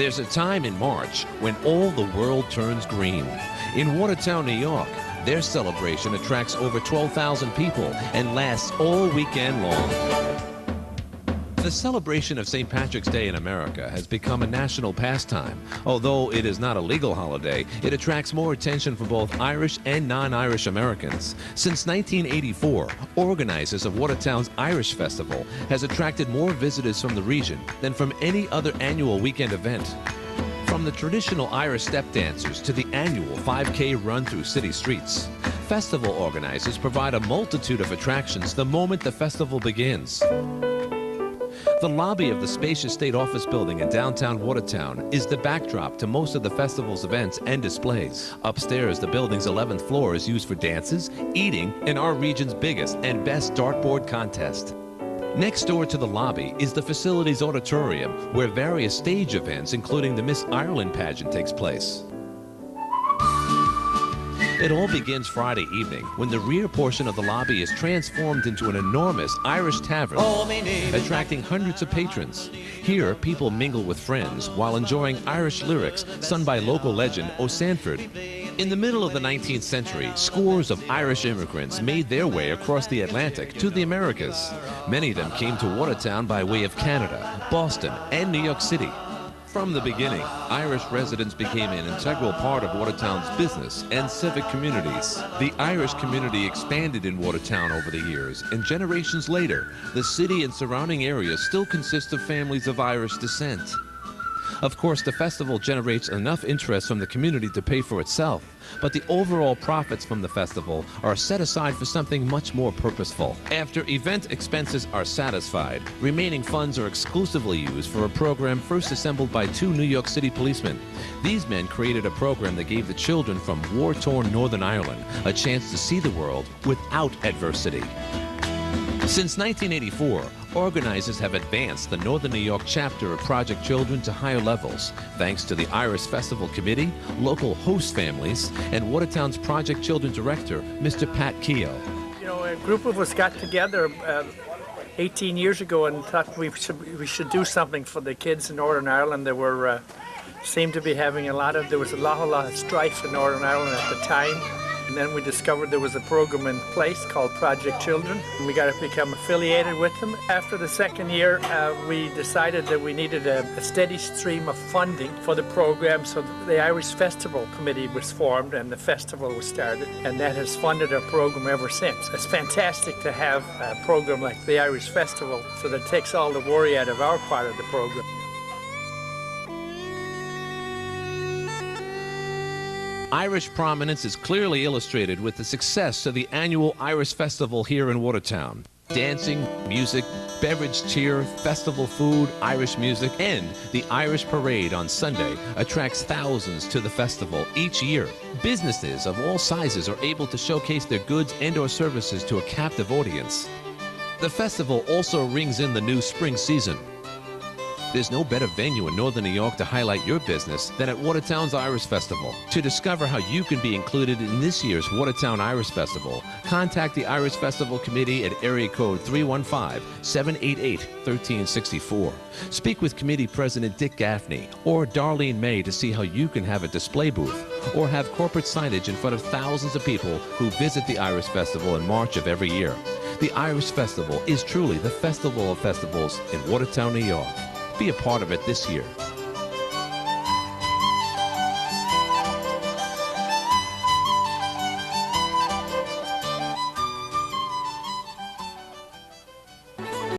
There's a time in March when all the world turns green. In Watertown, New York, their celebration attracts over 12,000 people and lasts all weekend long. The celebration of St. Patrick's Day in America has become a national pastime. Although it is not a legal holiday, it attracts more attention from both Irish and non-Irish Americans. Since 1984, organizers of Watertown's Irish Festival has attracted more visitors from the region than from any other annual weekend event. From the traditional Irish step dancers to the annual 5K run through city streets, festival organizers provide a multitude of attractions the moment the festival begins. The lobby of the spacious state office building in downtown Watertown is the backdrop to most of the festival's events and displays. Upstairs, the building's 11th floor is used for dances, eating, and our region's biggest and best dartboard contest. Next door to the lobby is the facility's auditorium, where various stage events, including the Miss Ireland pageant, takes place. It all begins Friday evening when the rear portion of the lobby is transformed into an enormous Irish tavern, attracting hundreds of patrons. Here, people mingle with friends while enjoying Irish lyrics sung by local legend O'Sanford. In the middle of the 19th century, scores of Irish immigrants made their way across the Atlantic to the Americas. Many of them came to Watertown by way of Canada, Boston, and New York City. From the beginning, Irish residents became an integral part of Watertown's business and civic communities. The Irish community expanded in Watertown over the years, and generations later, the city and surrounding areas still consist of families of Irish descent. Of course, the festival generates enough interest from the community to pay for itself, but the overall profits from the festival are set aside for something much more purposeful. After event expenses are satisfied, remaining funds are exclusively used for a program first assembled by 2 New York City policemen. These men created a program that gave the children from war-torn Northern Ireland a chance to see the world without adversity. Since 1984, organizers have advanced the Northern New York chapter of Project Children to higher levels, thanks to the Irish Festival Committee, local host families, and Watertown's Project Children Director, Mr. Pat Keogh. You know, a group of us got together 18 years ago and thought we should do something for the kids in Northern Ireland. There were seemed to be having there was a lot of strife in Northern Ireland at the time. And then we discovered there was a program in place called Project Children, and we got to become affiliated with them. After the second year, we decided that we needed a steady stream of funding for the program, so the Irish Festival Committee was formed and the festival was started, and that has funded our program ever since. It's fantastic to have a program like the Irish Festival, so that takes all the worry out of our part of the program. Irish prominence is clearly illustrated with the success of the annual Irish Festival here in Watertown. Dancing, music, beverage cheer, festival food, Irish music, and the Irish Parade on Sunday attracts thousands to the festival each year. Businesses of all sizes are able to showcase their goods and/or services to a captive audience. The festival also rings in the new spring season. There's no better venue in Northern New York to highlight your business than at Watertown's Irish Festival. To discover how you can be included in this year's Watertown Irish Festival, contact the Irish Festival Committee at area code 315-788-1364. Speak with Committee President Dick Gaffney or Darlene May to see how you can have a display booth or have corporate signage in front of thousands of people who visit the Irish Festival in March of every year. The Irish Festival is truly the festival of festivals in Watertown, New York. Be a part of it this year.